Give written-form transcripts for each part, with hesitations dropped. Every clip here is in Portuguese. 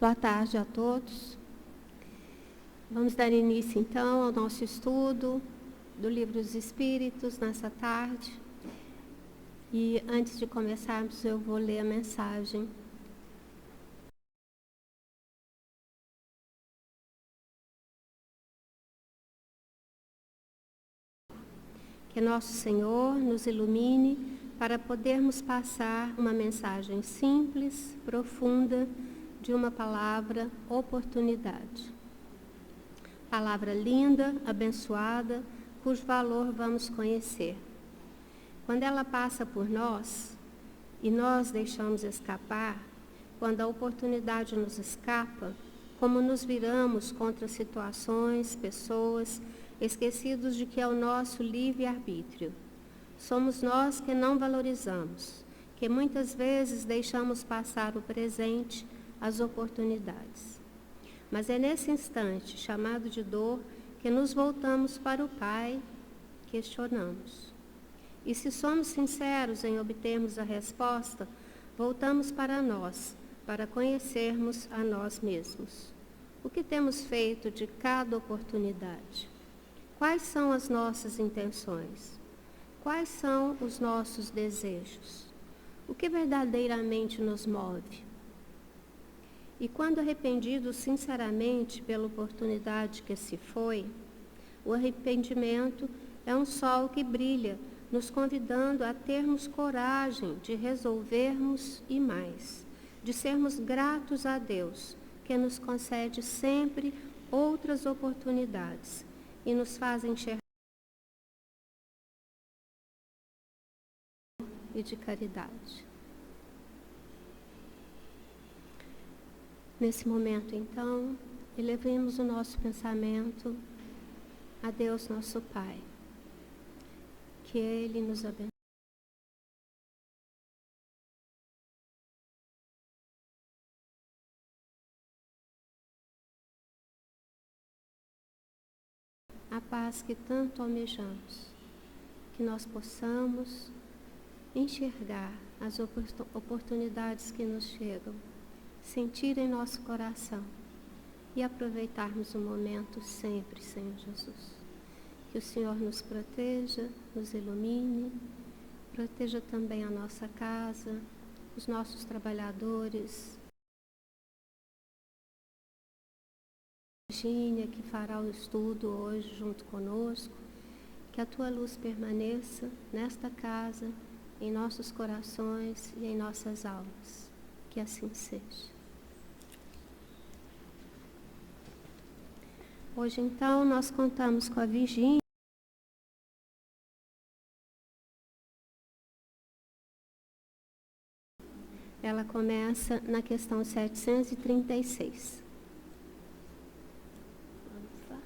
Boa tarde a todos. Vamos dar início então ao nosso estudo do Livro dos Espíritos nessa tarde. E antes de começarmos, eu vou ler a mensagem. Que nosso Senhor nos ilumine para podermos passar uma mensagem simples, profunda, de uma palavra oportunidade. Palavra linda, abençoada, cujo valor vamos conhecer. Quando ela passa por nós e nós deixamos escapar, quando a oportunidade nos escapa, como nos viramos contra situações, pessoas, esquecidos de que é o nosso livre-arbítrio. Somos nós que não valorizamos, que muitas vezes deixamos passar o presente, as oportunidades. Mas é nesse instante, chamado de dor, que nos voltamos para o Pai, questionamos. E se somos sinceros em obtermos a resposta, voltamos para nós, para conhecermos a nós mesmos. O que temos feito de cada oportunidade? Quais são as nossas intenções? Quais são os nossos desejos? O que verdadeiramente nos move? E quando arrependidos sinceramente pela oportunidade que se foi, o arrependimento é um sol que brilha, nos convidando a termos coragem de resolvermos e mais, de sermos gratos a Deus, que nos concede sempre outras oportunidades e nos faz enxergar e de caridade. Nesse momento, então, elevemos o nosso pensamento a Deus, nosso Pai, que Ele nos abençoe. A paz que tanto almejamos, que nós possamos enxergar as oportunidades que nos chegam, sentir em nosso coração e aproveitarmos o momento sempre, Senhor Jesus. Que o Senhor nos proteja, nos ilumine, proteja também a nossa casa, os nossos trabalhadores, Virgínia, que fará o estudo hoje junto conosco, que a Tua luz permaneça nesta casa, em nossos corações e em nossas almas. Que assim seja. Hoje, então, nós contamos com a Virgínia. Ela começa na questão 736. Vamos lá.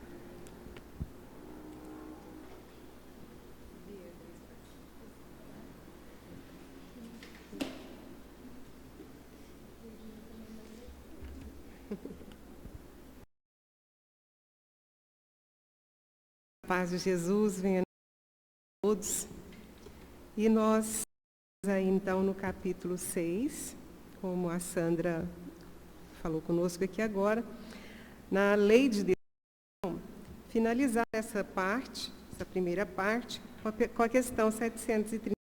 A paz de Jesus venha a todos. E nós aí então no capítulo 6, como a Sandra falou conosco aqui agora, na lei de Deus, finalizar essa parte, essa primeira parte, com a questão 730.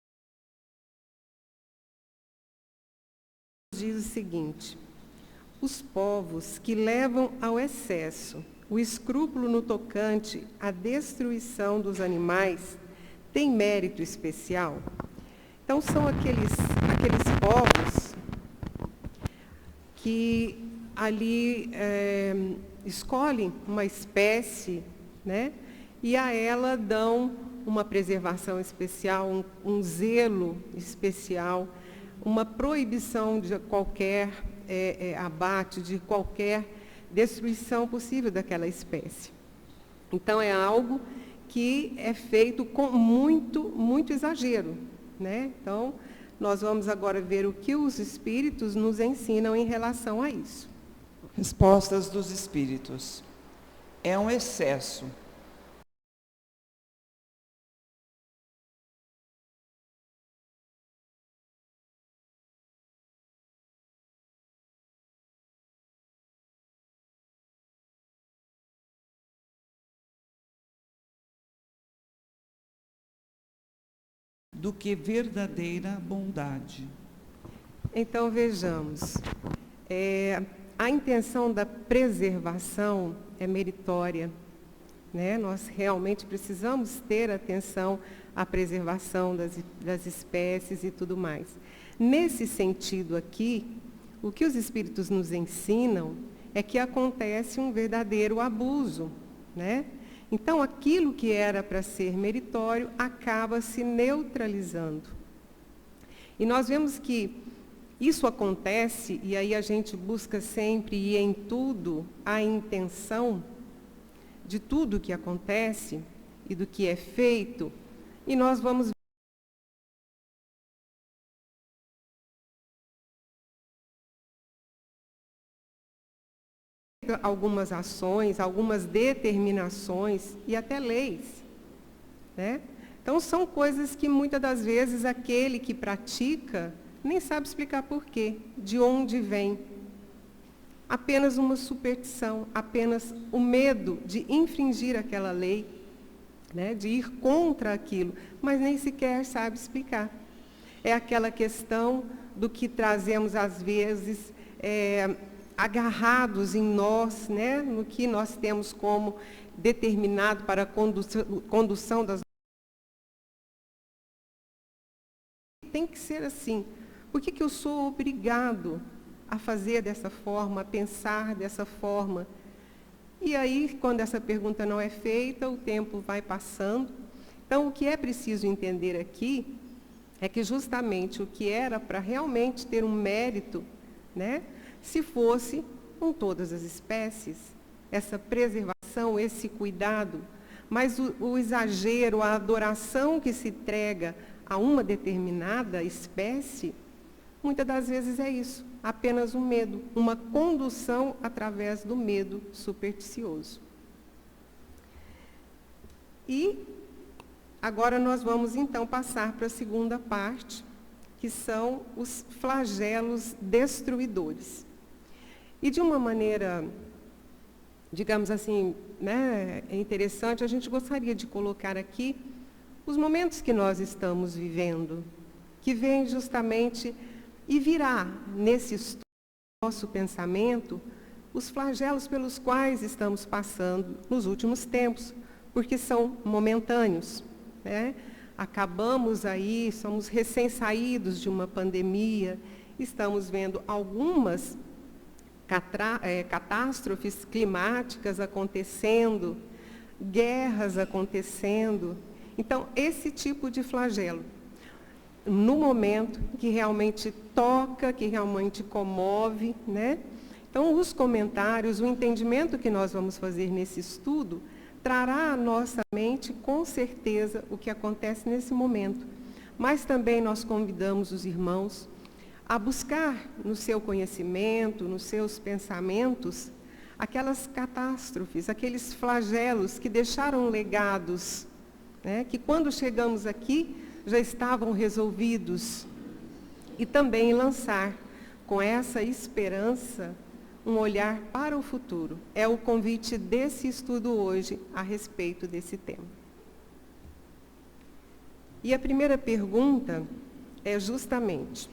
Diz o seguinte: os povos que levam ao excesso o escrúpulo no tocante à destruição dos animais têm mérito especial? Então, são aqueles povos que ali escolhem uma espécie, né, e a ela dão uma preservação especial, um zelo especial, uma proibição de qualquer abate, de qualquer destruição possível daquela espécie. Então, é algo que é feito com muito exagero, né? Então, nós vamos agora ver o que os Espíritos nos ensinam em relação a isso. Respostas dos Espíritos. É um excesso do que verdadeira bondade. Então vejamos, a intenção da preservação é meritória, né? Nós realmente precisamos ter atenção à preservação das espécies e tudo mais. Nesse sentido aqui, o que os espíritos nos ensinam é que acontece um verdadeiro abuso, né? Então, aquilo que era para ser meritório acaba se neutralizando. E nós vemos que isso acontece, e aí a gente busca sempre e em tudo a intenção de tudo que acontece e do que é feito, e nós vamos algumas ações, algumas determinações e até leis, né? Então, são coisas que muitas das vezes aquele que pratica nem sabe explicar por quê, de onde vem. Apenas uma superstição, apenas o medo de infringir aquela lei, né? De ir contra aquilo, mas nem sequer sabe explicar. É aquela questão do que trazemos às vezes agarrados em nós, né? No que nós temos como determinado para a condução das... Tem que ser assim. Por que eu sou obrigado a fazer dessa forma, a pensar dessa forma? E aí, quando essa pergunta não é feita, o tempo vai passando. Então, o que é preciso entender aqui é que justamente o que era para realmente ter um mérito, né? Se fosse com todas as espécies, essa preservação, esse cuidado, mas o exagero, a adoração que se entrega a uma determinada espécie, muitas das vezes é isso, apenas um medo, uma condução através do medo supersticioso. E agora nós vamos então passar para a segunda parte, que são os flagelos destruidores. E de uma maneira, digamos assim, né, interessante, a gente gostaria de colocar aqui os momentos que nós estamos vivendo, que vem justamente e virá nesse estudo do nosso pensamento os flagelos pelos quais estamos passando nos últimos tempos, porque são momentâneos, né? Acabamos aí, somos recém-saídos de uma pandemia, estamos vendo algumas catástrofes climáticas acontecendo, guerras acontecendo. Então, esse tipo de flagelo, no momento que realmente toca, que realmente comove, né? Então, os comentários, o entendimento que nós vamos fazer nesse estudo, trará à nossa mente, com certeza, o que acontece nesse momento. Mas também nós convidamos os irmãos a buscar no seu conhecimento, nos seus pensamentos, aquelas catástrofes, aqueles flagelos que deixaram legados, né? Que quando chegamos aqui já estavam resolvidos. E também lançar, com essa esperança, um olhar para o futuro. É o convite desse estudo hoje a respeito desse tema. E a primeira pergunta é justamente: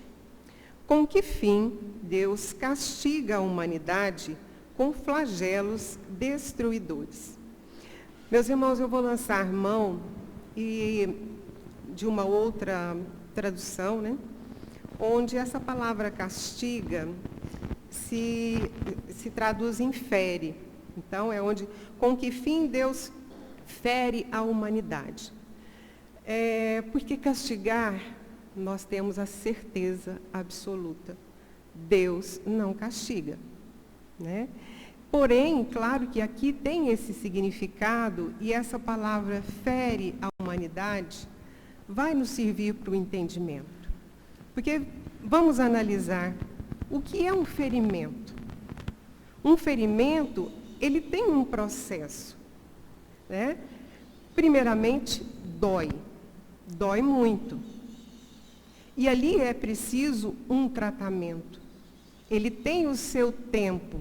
com que fim Deus castiga a humanidade com flagelos destruidores? Meus irmãos, eu vou lançar mão de uma outra tradução, né? Onde essa palavra castiga se traduz em fere. Então, é onde, com que fim Deus fere a humanidade. Porque castigar, nós temos a certeza absoluta. Deus não castiga, né? Porém, claro que aqui tem esse significado, e essa palavra fere a humanidade vai nos servir para o entendimento. Porque vamos analisar o que é um ferimento. Um ferimento, ele tem um processo, né? Primeiramente, dói muito. E ali é preciso um tratamento. Ele tem o seu tempo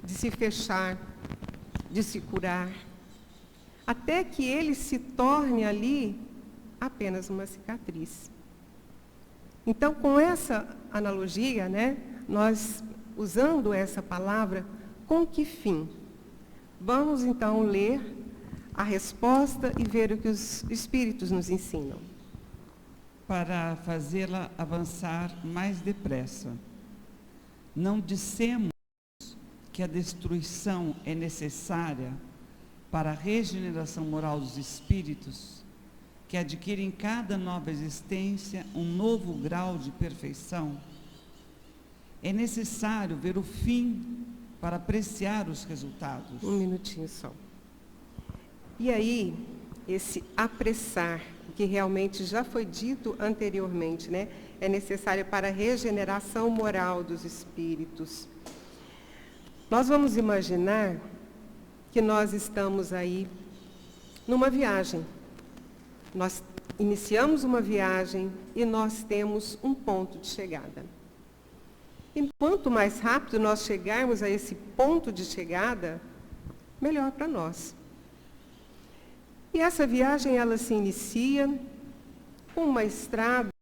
de se fechar, de se curar, até que ele se torne ali apenas uma cicatriz. Então, com essa analogia, né, nós, usando essa palavra, com que fim? Vamos, então, ler a resposta e ver o que os Espíritos nos ensinam. Para fazê-la avançar mais depressa. Não dissemos que a destruição é necessária para a regeneração moral dos espíritos, que adquirem em cada nova existência um novo grau de perfeição. É necessário ver o fim para apreciar os resultados. Um minutinho só. E aí, esse apressar, que realmente já foi dito anteriormente, né? É necessário para a regeneração moral dos espíritos. Nós vamos imaginar que nós estamos aí numa viagem. Nós iniciamos uma viagem e nós temos um ponto de chegada. E quanto mais rápido nós chegarmos a esse ponto de chegada, melhor para nós. E essa viagem, ela se inicia com uma estrada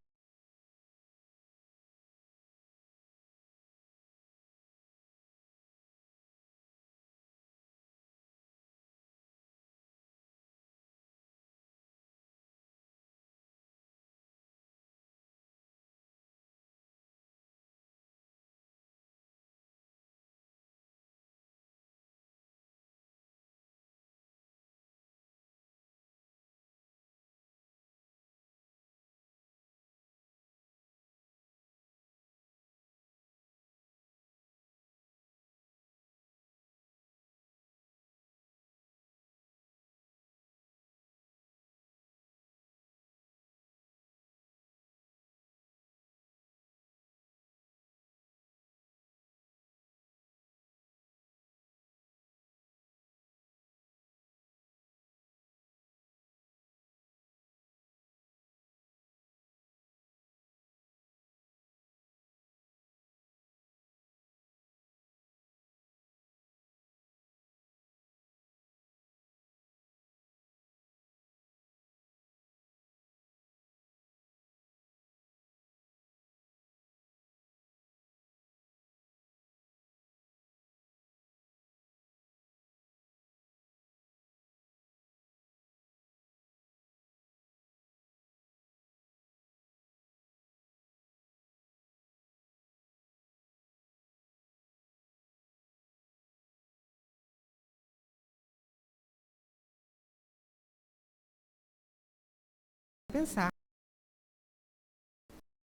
pensar.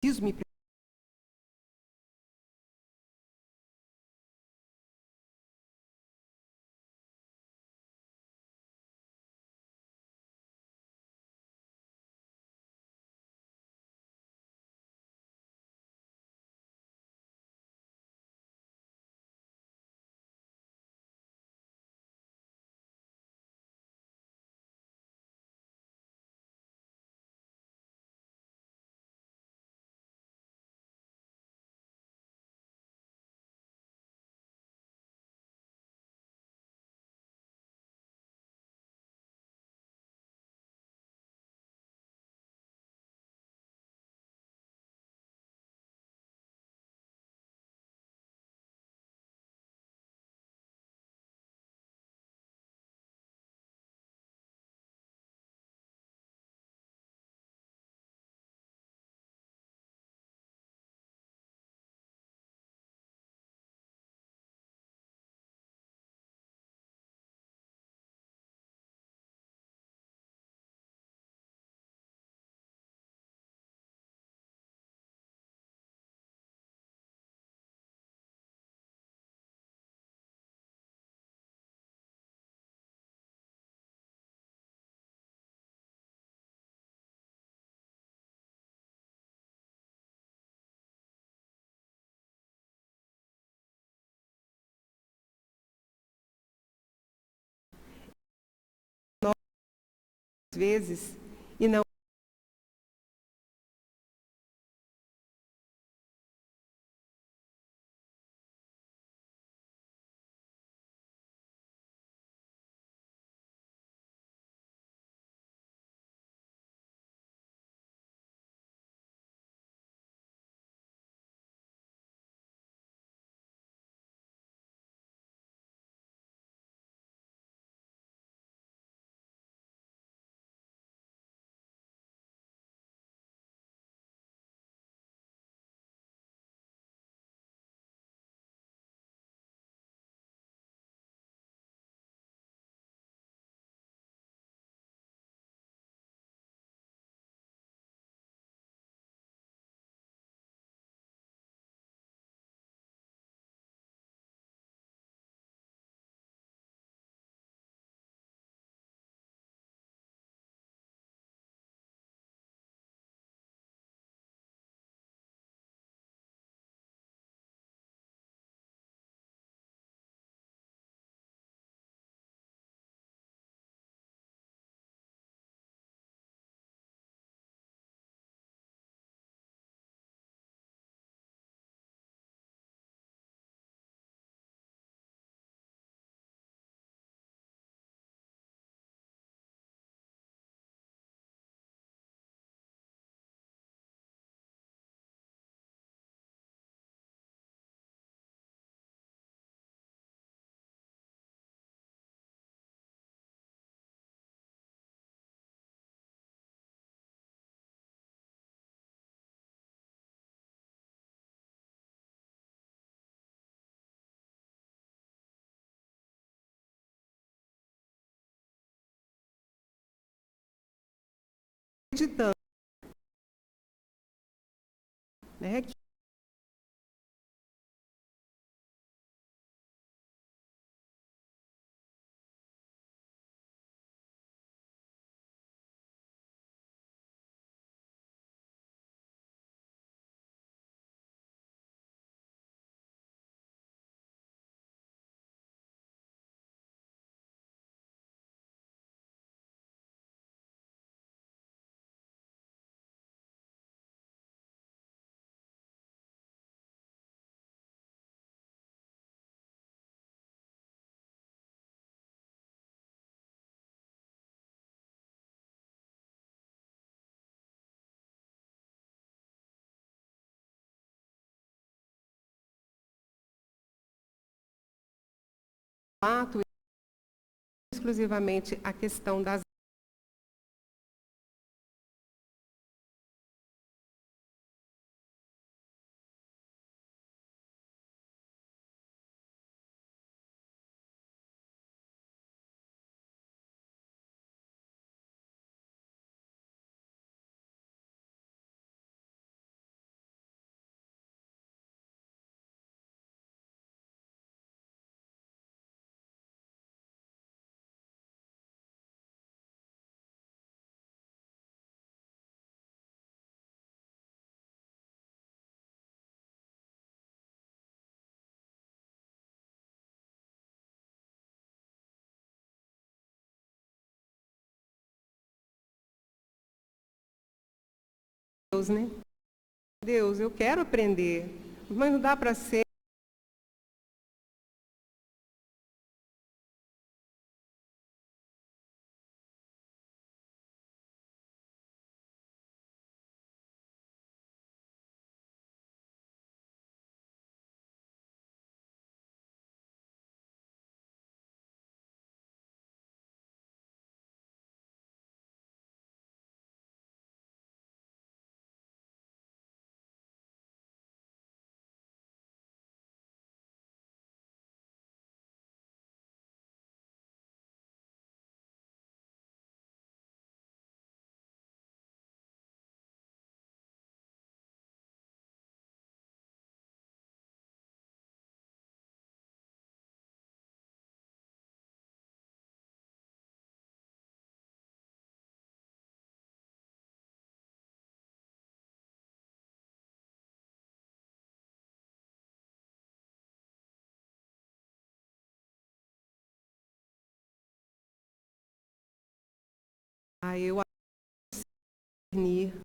Preciso me às vezes e não meditando, né, que fato exclusivamente a questão das Deus, né? Deus, eu quero aprender, mas não dá para ser eu discernir.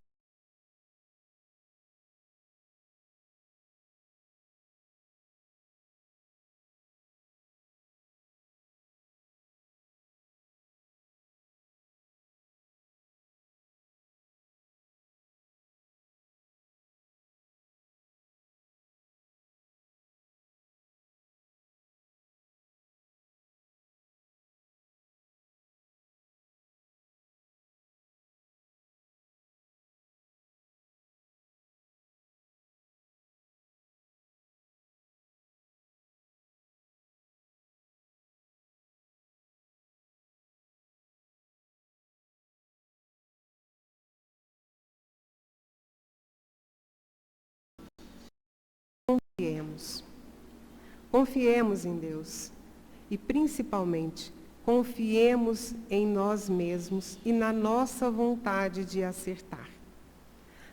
Confiemos. Confiemos em Deus. E, principalmente, confiemos em nós mesmos e na nossa vontade de acertar.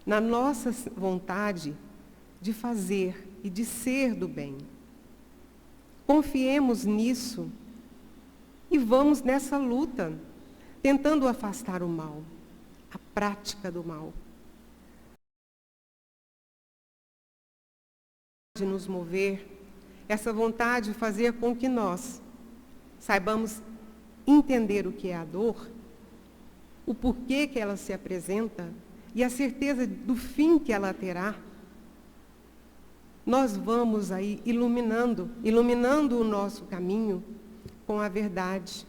Na nossa vontade de fazer e de ser do bem. Confiemos nisso e vamos nessa luta, tentando afastar o mal, a prática do mal. De nos mover, essa vontade de fazer com que nós saibamos entender o que é a dor, o porquê que ela se apresenta e a certeza do fim que ela terá. Nós vamos aí iluminando o nosso caminho com a verdade,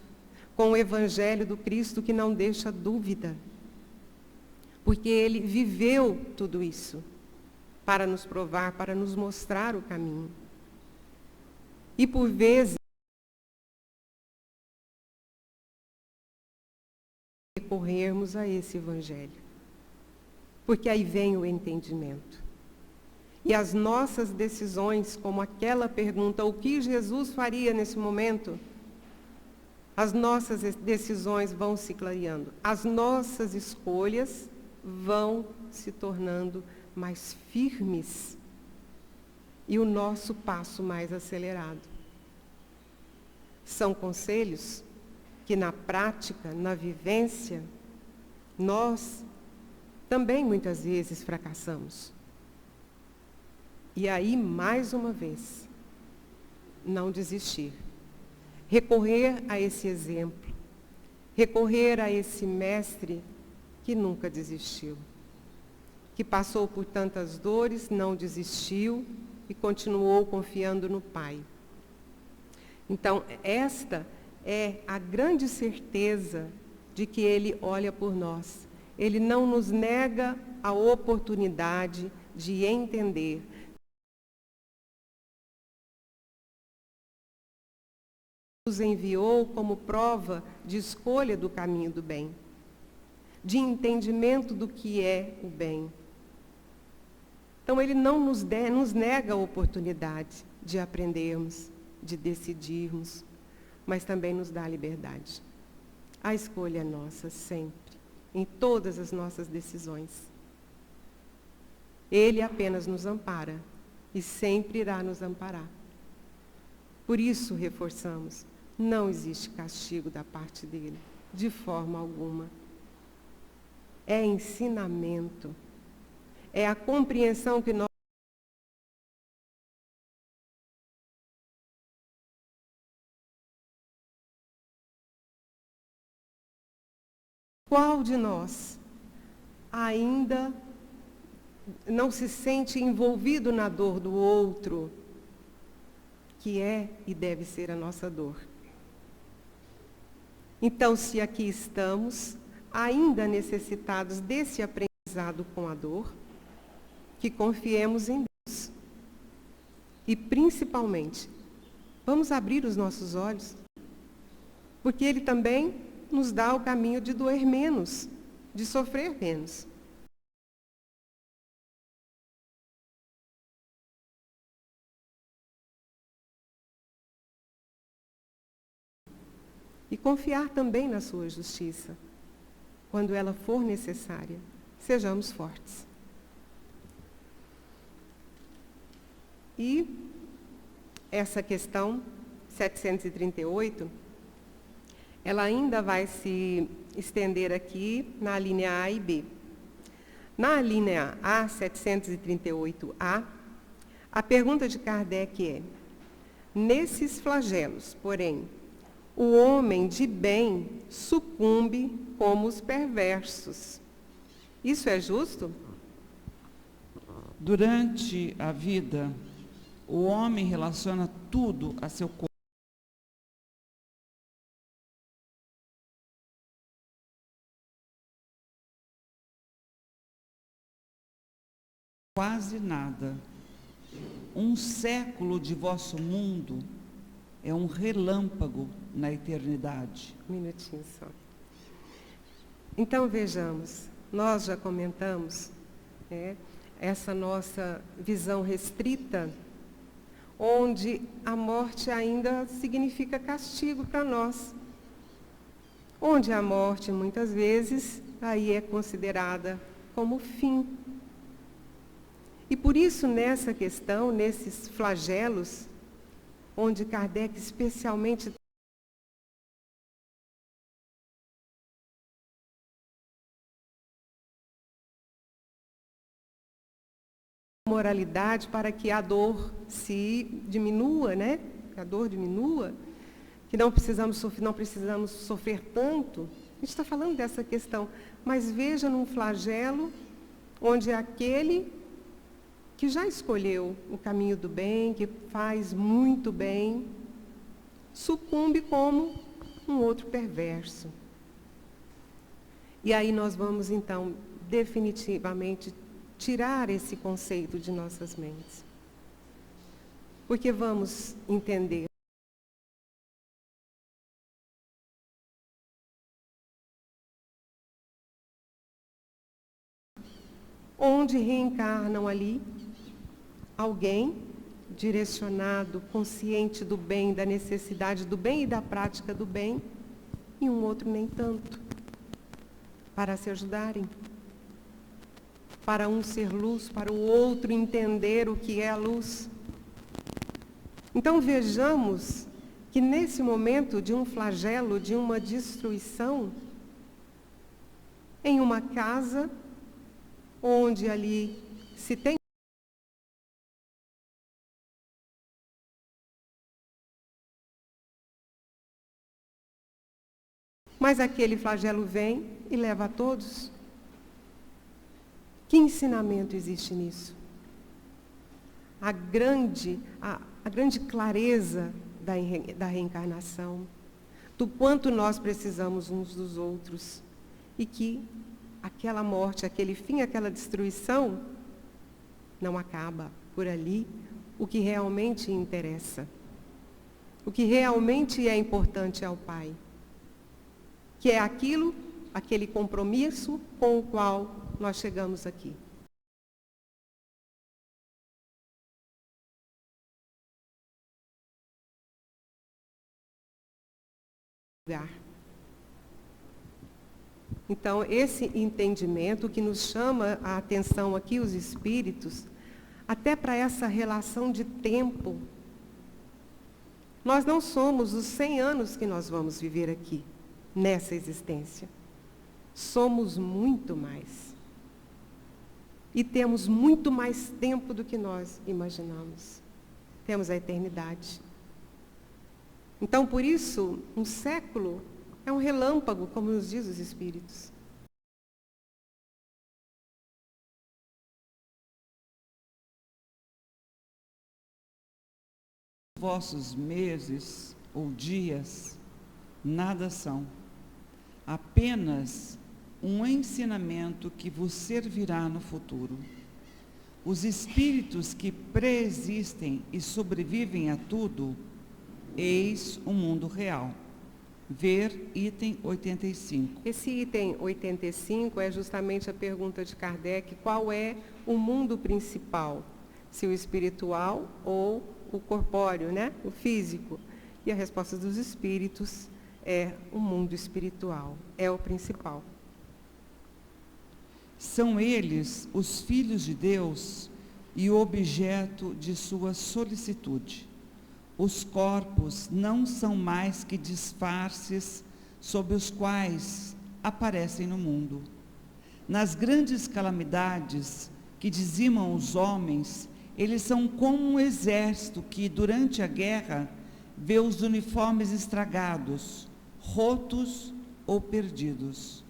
com o Evangelho do Cristo que não deixa dúvida, porque Ele viveu tudo isso para nos provar, para nos mostrar o caminho. E por vezes, recorrermos a esse Evangelho. porque aí vem o entendimento. E as nossas decisões, como aquela pergunta, o que Jesus faria nesse momento? As nossas decisões vão se clareando, as nossas escolhas vão se tornando mais firmes e o nosso passo mais acelerado. São conselhos que na prática, na vivência, nós também muitas vezes fracassamos. E aí, mais uma vez, não desistir. Recorrer a esse exemplo, recorrer a esse mestre que nunca desistiu, que passou por tantas dores, não desistiu e continuou confiando no Pai. Então, esta é a grande certeza de que Ele olha por nós. Ele não nos nega a oportunidade de entender. Nos enviou como prova de escolha do caminho do bem, de entendimento do que é o bem. Então, Ele não nos nega a oportunidade de aprendermos, de decidirmos, mas também nos dá a liberdade. A escolha é nossa sempre, em todas as nossas decisões. Ele apenas nos ampara e sempre irá nos amparar. Por isso reforçamos, não existe castigo da parte dele, de forma alguma. É ensinamento, é a compreensão que nós Qual de nós ainda não se sente envolvido na dor do outro, que é e deve ser a nossa dor? Então, se aqui estamos, ainda necessitados desse aprendizado com a dor, que confiemos em Deus. E, principalmente, vamos abrir os nossos olhos, porque Ele também nos dá o caminho de doer menos, de sofrer menos. E confiar também na sua justiça, quando ela for necessária. Sejamos fortes. E essa questão 738, ela ainda vai se estender aqui na linha A e B. Na linha A, 738A, a pergunta de Kardec é: nesses flagelos, porém, o homem de bem sucumbe como os perversos. Isso é justo? Durante a vida, o homem relaciona tudo a seu corpo. Quase nada. Um século de vosso mundo é um relâmpago na eternidade. Um minutinho só. Então, vejamos, nós já comentamos essa nossa visão restrita, onde a morte ainda significa castigo para nós. Onde a morte, muitas vezes, aí é considerada como fim. E por isso, nessa questão, nesses flagelos, onde Kardec especialmente moralidade para que a dor se diminua, né? Que a dor diminua, que não precisamos sofrer tanto. A gente está falando dessa questão, mas veja num flagelo onde aquele que já escolheu o caminho do bem, que faz muito bem, sucumbe como um outro perverso. E aí nós vamos, então, definitivamente tirar esse conceito de nossas mentes. Porque vamos entender onde reencarnam ali alguém direcionado, consciente do bem, da necessidade do bem e da prática do bem, e um outro nem tanto, para se ajudarem. Para um ser luz, para o outro entender o que é a luz. Então vejamos que nesse momento de um flagelo, de uma destruição, em uma casa, onde ali se tem mas aquele flagelo vem e leva a todos. Que ensinamento existe nisso? A grande clareza da reencarnação, do quanto nós precisamos uns dos outros, e que aquela morte, aquele fim, aquela destruição, não acaba por ali. O que realmente interessa, o que realmente é importante ao Pai, que é aquele compromisso com o qual nós chegamos aqui. Então, esse entendimento que nos chama a atenção aqui, os espíritos, até para essa relação de tempo. Nós não somos os 100 anos que nós vamos viver aqui, nessa existência. Somos muito mais. E temos muito mais tempo do que nós imaginamos. Temos a eternidade. Então, por isso, um século é um relâmpago, como nos diz os Espíritos. Vossos meses ou dias nada são, apenas um ensinamento que vos servirá no futuro. Os espíritos que preexistem e sobrevivem a tudo, eis o mundo real. Ver item 85. Esse item 85 é justamente a pergunta de Kardec: qual é o mundo principal? Se o espiritual ou o corpóreo, né? O físico. E a resposta dos espíritos é o mundo espiritual, é o principal. São eles os filhos de Deus e o objeto de sua solicitude. Os corpos não são mais que disfarces sob os quais aparecem no mundo. Nas grandes calamidades que dizimam os homens, eles são como um exército que, durante a guerra, vê os uniformes estragados, rotos ou perdidos.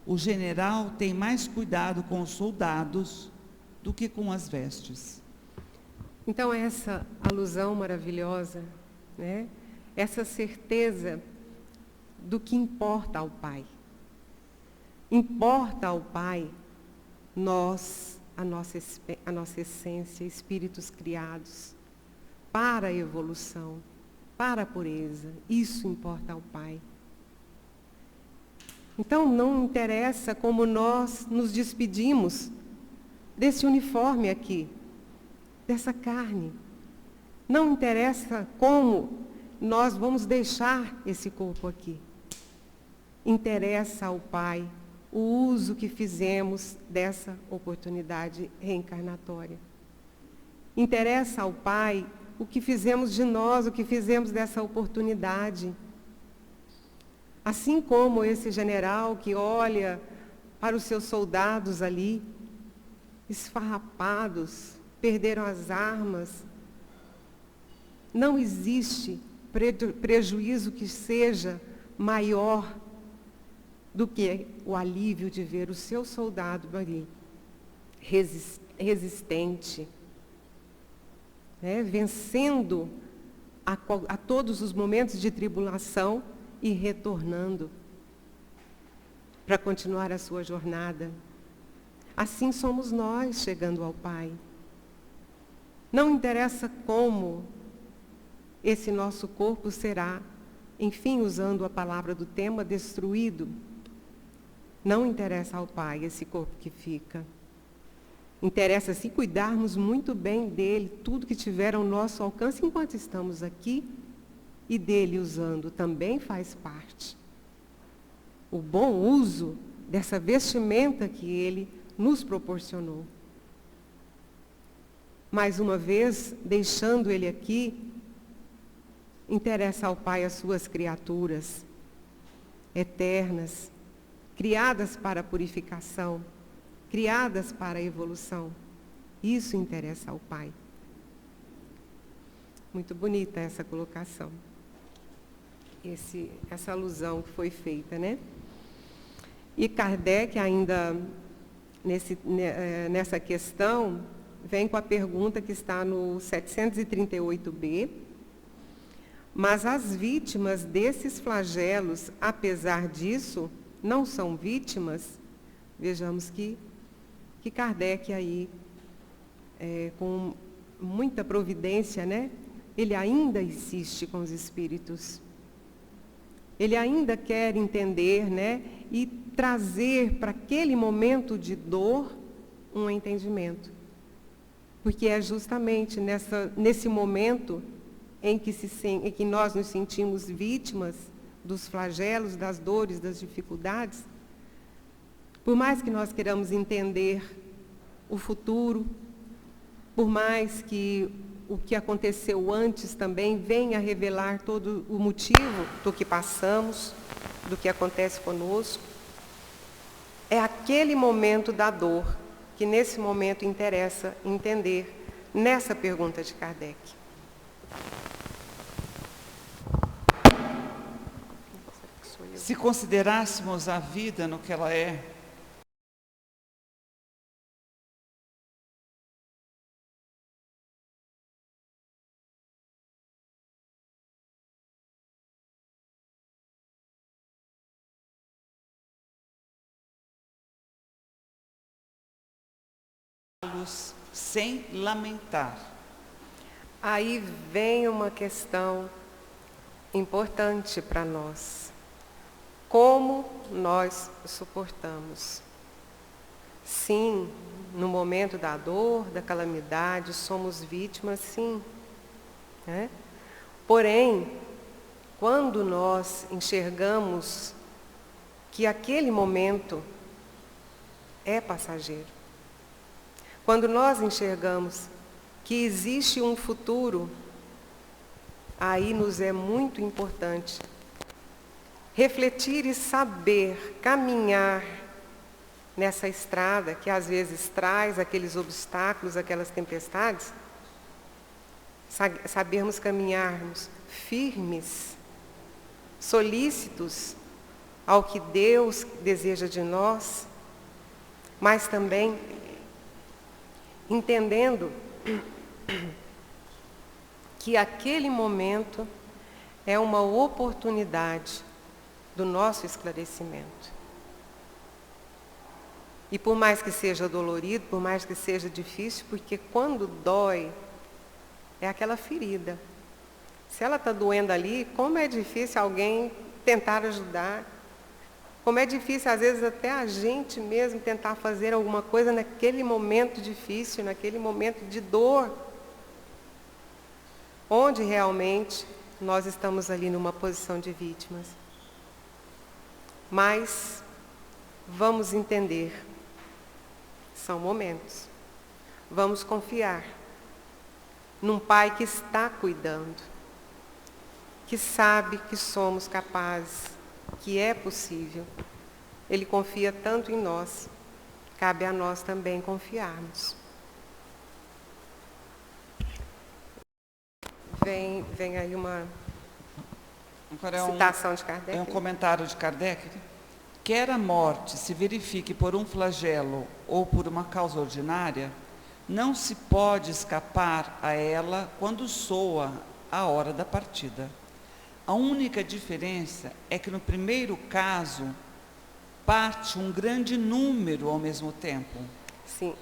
O general tem mais cuidado com os soldados do que com as vestes. Então, essa alusão maravilhosa, né? Essa certeza do que importa ao Pai. Importa ao Pai a nossa essência, espíritos criados para a evolução, para a pureza. Isso importa ao Pai. Então, não interessa como nós nos despedimos desse uniforme aqui, dessa carne. Não interessa como nós vamos deixar esse corpo aqui. Interessa ao Pai o uso que fizemos dessa oportunidade reencarnatória. Interessa ao Pai o que fizemos de nós, o que fizemos dessa oportunidade. Assim como esse general que olha para os seus soldados ali, esfarrapados, perderam as armas. Não existe prejuízo que seja maior do que o alívio de ver o seu soldado ali, resistente, né, vencendo a todos os momentos de tribulação e retornando para continuar a sua jornada. Assim somos nós chegando ao Pai. Não interessa como esse nosso corpo será, enfim, usando a palavra do tema, destruído. Não interessa ao Pai esse corpo que fica. Interessa se cuidarmos muito bem dele, tudo que tiver ao nosso alcance enquanto estamos aqui, e dele usando também faz parte. O bom uso dessa vestimenta que ele nos proporcionou. Mais uma vez, deixando ele aqui, interessa ao Pai as suas criaturas eternas, criadas para a purificação, criadas para a evolução. Isso interessa ao Pai. Muito bonita essa colocação. Essa alusão que foi feita, né? E Kardec, ainda nessa questão, vem com a pergunta que está no 738b. Mas as vítimas desses flagelos, apesar disso, não são vítimas. Vejamos que Kardec aí, com muita providência, né? Ele ainda insiste com os espíritos. Ele ainda quer entender, né? E trazer para aquele momento de dor um entendimento. Porque é justamente nesse momento em que nós nos sentimos vítimas dos flagelos, das dores, das dificuldades, por mais que nós queiramos entender o futuro, por mais que o que aconteceu antes também venha revelar todo o motivo do que passamos, do que acontece conosco, é aquele momento da dor que nesse momento interessa entender nessa pergunta de Kardec. Se considerássemos a vida no que ela é, sem lamentar. Aí vem uma questão importante para nós. Como nós suportamos? Sim, no momento da dor, da calamidade, somos vítimas, sim. Né? Porém, quando nós enxergamos que aquele momento é passageiro, quando nós enxergamos que existe um futuro, aí nos é muito importante refletir e saber caminhar nessa estrada que às vezes traz aqueles obstáculos, aquelas tempestades, sabermos caminharmos firmes, solícitos ao que Deus deseja de nós, mas também entendendo que aquele momento é uma oportunidade do nosso esclarecimento. E por mais que seja dolorido, por mais que seja difícil, porque quando dói, é aquela ferida. Se ela está doendo ali, como é difícil alguém tentar ajudar. Como é difícil, às vezes, até a gente mesmo tentar fazer alguma coisa naquele momento difícil, naquele momento de dor, onde realmente nós estamos ali numa posição de vítimas. Mas vamos entender, são momentos. Vamos confiar num Pai que está cuidando, que sabe que somos capazes, que é possível. Ele confia tanto em nós, cabe a nós também confiarmos. Vem aí uma citação de Kardec. É um comentário de Kardec. Quer a morte se verifique por um flagelo ou por uma causa ordinária, não se pode escapar a ela quando soa a hora da partida. A única diferença é que no primeiro caso parte um grande número ao mesmo tempo. Sim,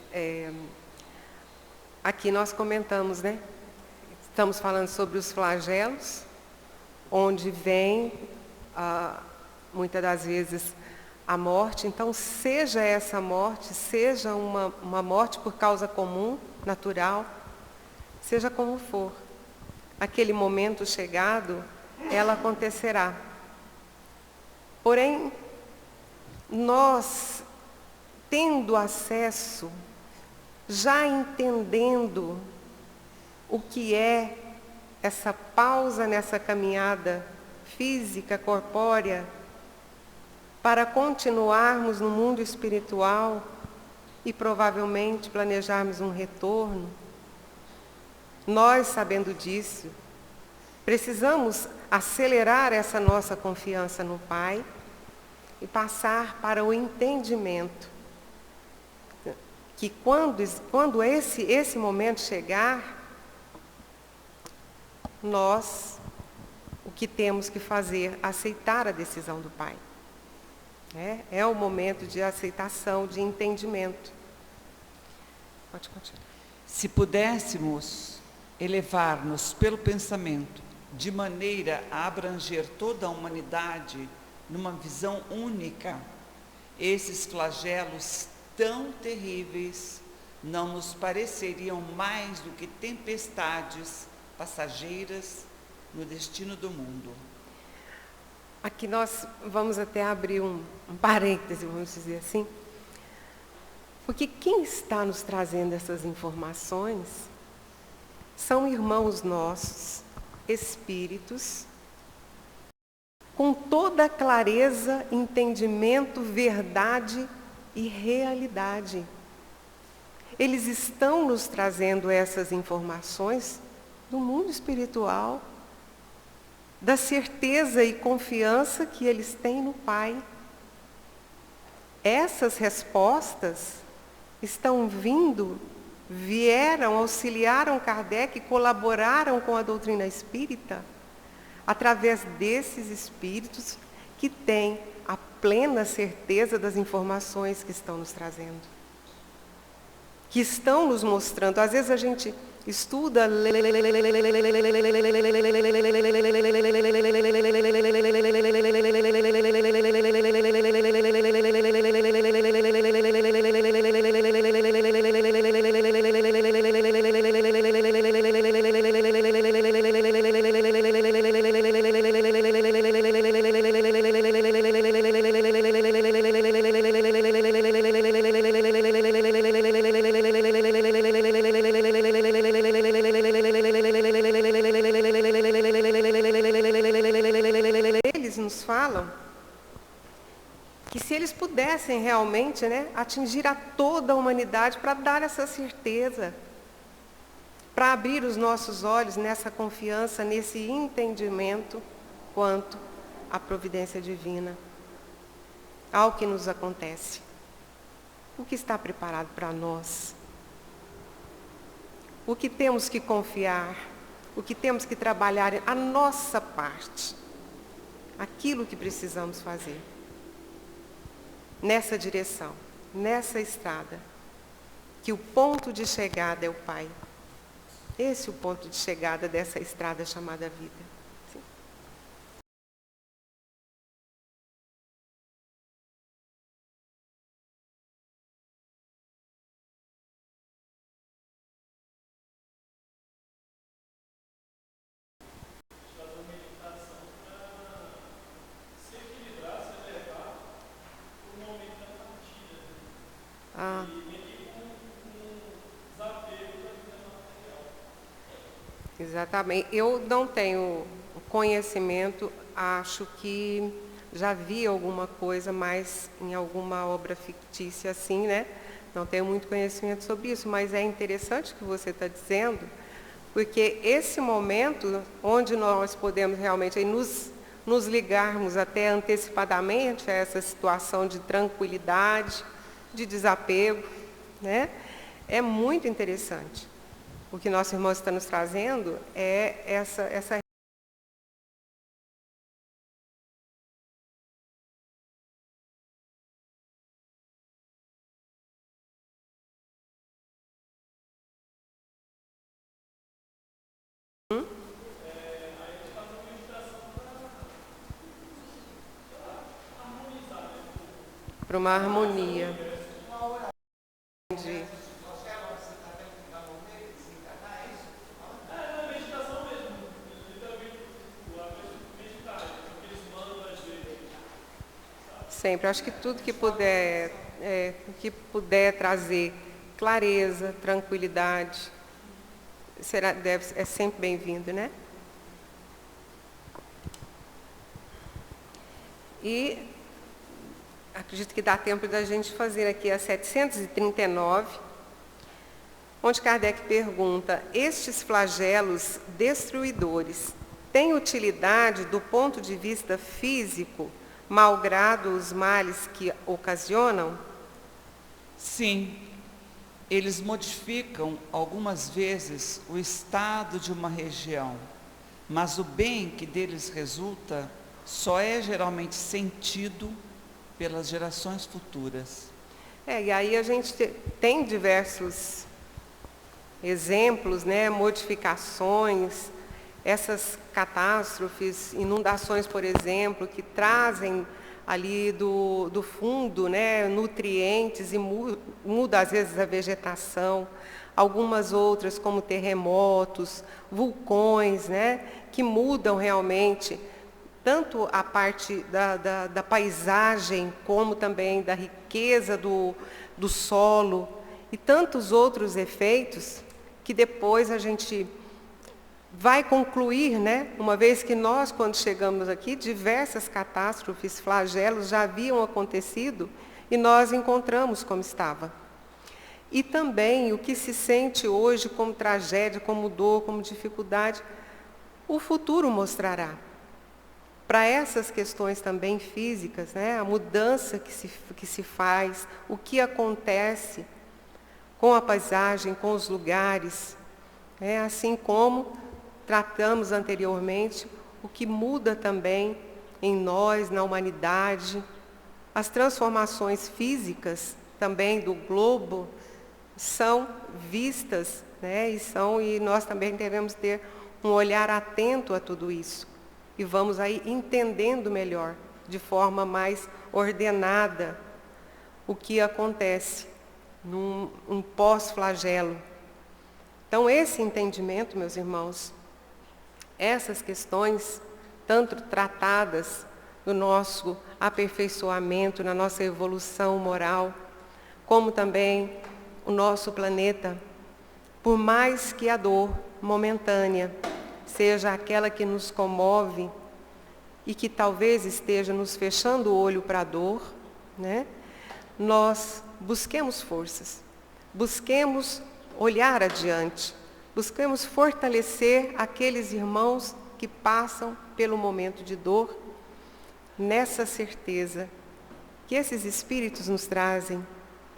aqui nós comentamos, né? Estamos falando sobre os flagelos, onde vem, muitas das vezes, a morte, então seja essa morte, seja uma morte por causa comum, natural, seja como for, aquele momento chegado, ela acontecerá. Porém, nós, tendo acesso, já entendendo o que é essa pausa nessa caminhada física, corpórea, para continuarmos no mundo espiritual e provavelmente planejarmos um retorno, nós, sabendo disso, precisamos acelerar essa nossa confiança no Pai e passar para o entendimento que quando esse momento chegar, nós, o que temos que fazer? Aceitar a decisão do Pai. É o momento de aceitação, de entendimento. Pode continuar. Se pudéssemos elevar-nos pelo pensamento de maneira a abranger toda a humanidade numa visão única, esses flagelos tão terríveis não nos pareceriam mais do que tempestades passageiras no destino do mundo. Aqui nós vamos até abrir um parêntese, vamos dizer assim, porque quem está nos trazendo essas informações são irmãos nossos, espíritos, com toda clareza, entendimento, verdade e realidade. Eles estão nos trazendo essas informações do mundo espiritual, da certeza e confiança que eles têm no Pai. Essas respostas vieram, auxiliaram Kardec, colaboraram com a doutrina espírita, através desses espíritos que têm a plena certeza das informações que estão nos trazendo, que estão nos mostrando. Às vezes a gente estuda, eles nos falam que se eles pudessem realmente, atingir a toda a humanidade para dar essa certeza, para abrir os nossos olhos nessa confiança, nesse entendimento quanto à providência divina, ao que nos acontece, o que está preparado para nós, o que temos que confiar, o que temos que trabalhar, a nossa parte, aquilo que precisamos fazer nessa direção, nessa estrada, que o ponto de chegada é o Pai. Esse é o ponto de chegada dessa estrada chamada vida. Sim. Ah. Exatamente. Eu não tenho conhecimento, acho que já vi alguma coisa, mas em alguma obra fictícia assim, Não tenho muito conhecimento sobre isso, mas é interessante o que você está dizendo, porque esse momento onde nós podemos realmente aí nos ligarmos até antecipadamente a essa situação de tranquilidade, de desapego, é muito interessante. O que nosso irmão está nos trazendo é essa para uma harmonia. Entendi. Sempre, acho que tudo que puder trazer clareza, tranquilidade, é sempre bem-vindo, né? E acredito que dá tempo da gente fazer aqui a 739, onde Kardec pergunta: estes flagelos destruidores têm utilidade do ponto de vista físico, malgrado os males que ocasionam? Sim, eles modificam algumas vezes o estado de uma região, mas o bem que deles resulta só é geralmente sentido pelas gerações futuras. E aí a gente tem diversos exemplos, né, modificações, essas catástrofes, inundações, por exemplo, que trazem ali do fundo, né, nutrientes e muda às vezes a vegetação. Algumas outras, como terremotos, vulcões, né, que mudam realmente tanto a parte da paisagem, como também da riqueza do solo, e tantos outros efeitos que depois a gente vai concluir, né? Uma vez que nós, quando chegamos aqui, diversas catástrofes, flagelos já haviam acontecido e nós encontramos como estava. E também o que se sente hoje como tragédia, como dor, como dificuldade, o futuro mostrará. Para essas questões também físicas, né? A mudança que se faz, o que acontece com a paisagem, com os lugares, assim como tratamos anteriormente, o que muda também em nós, na humanidade, as transformações físicas também do globo são vistas, né? E nós também devemos ter um olhar atento a tudo isso. E vamos aí entendendo melhor, de forma mais ordenada, o que acontece num pós-flagelo. Então, esse entendimento, meus irmãos, essas questões, tanto tratadas no nosso aperfeiçoamento, na nossa evolução moral, como também o nosso planeta, por mais que a dor momentânea seja aquela que nos comove e que talvez esteja nos fechando o olho para a dor, né? Nós busquemos forças, busquemos olhar adiante, busquemos fortalecer aqueles irmãos que passam pelo momento de dor, nessa certeza que esses espíritos nos trazem,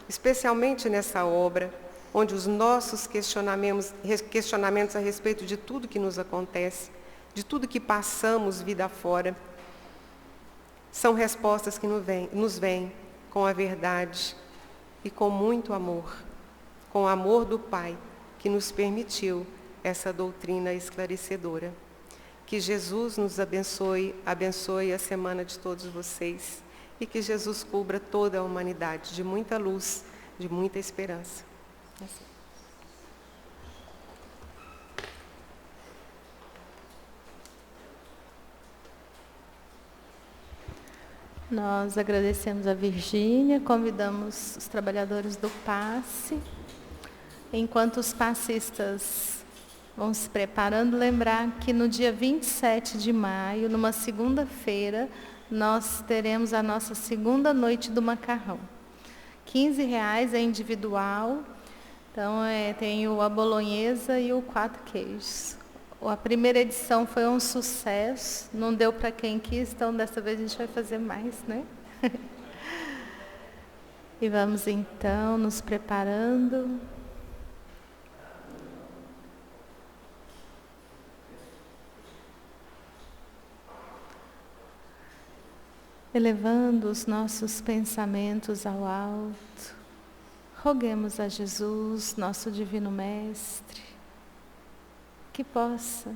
especialmente nessa obra, onde os nossos questionamentos a respeito de tudo que nos acontece, de tudo que passamos vida fora, são respostas que nos vêm com a verdade e com muito amor, com o amor do Pai, que nos permitiu essa doutrina esclarecedora. Que Jesus nos abençoe, abençoe a semana de todos vocês, e que Jesus cubra toda a humanidade de muita luz, de muita esperança. Nós agradecemos a Virgínia, convidamos os trabalhadores do passe. Enquanto os passistas vão se preparando, lembrar que no dia 27 de maio, numa segunda-feira, nós teremos a nossa segunda noite do macarrão. R$15 é individual, então tem a bolonhesa e o 4 queijos. A primeira edição foi um sucesso, não deu para quem quis, então dessa vez a gente vai fazer mais, né? E vamos então nos preparando. Elevando os nossos pensamentos ao alto, roguemos a Jesus, nosso Divino Mestre, que possa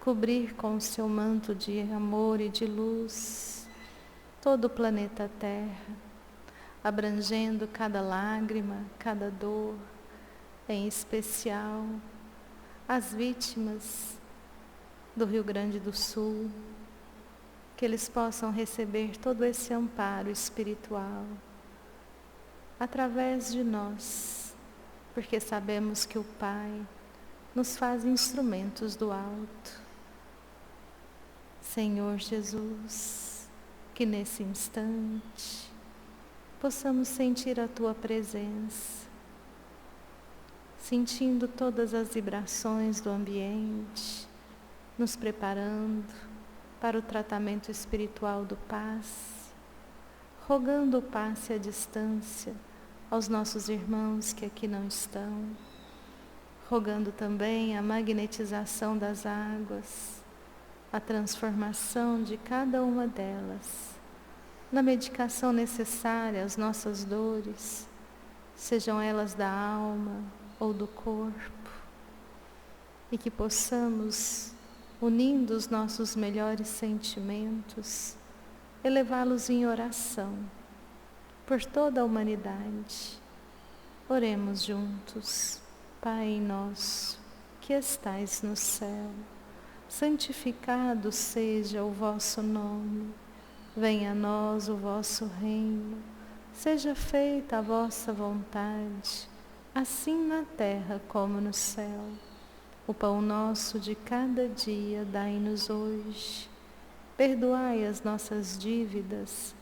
cobrir com o seu manto de amor e de luz todo o planeta Terra, abrangendo cada lágrima, cada dor, em especial as vítimas do Rio Grande do Sul, que eles possam receber todo esse amparo espiritual através de nós, porque sabemos que o Pai nos faz instrumentos do alto. Senhor Jesus, que nesse instante possamos sentir a Tua presença, sentindo todas as vibrações do ambiente, nos preparando para o tratamento espiritual do passe, rogando o passe à distância aos nossos irmãos que aqui não estão, rogando também a magnetização das águas, a transformação de cada uma delas, na medicação necessária às nossas dores, sejam elas da alma ou do corpo, e que possamos, unindo os nossos melhores sentimentos, elevá-los em oração por toda a humanidade. Oremos juntos. Pai nosso, que estais no céu, santificado seja o vosso nome. Venha a nós o vosso reino. Seja feita a vossa vontade, assim na terra como no céu. O pão nosso de cada dia dai-nos hoje. Perdoai as nossas dívidas,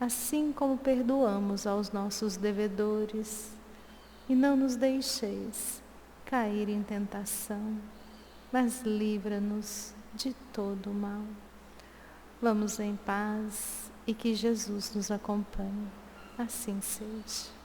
assim como perdoamos aos nossos devedores. E não nos deixeis cair em tentação, mas livra-nos de todo o mal. Vamos em paz e que Jesus nos acompanhe. Assim seja.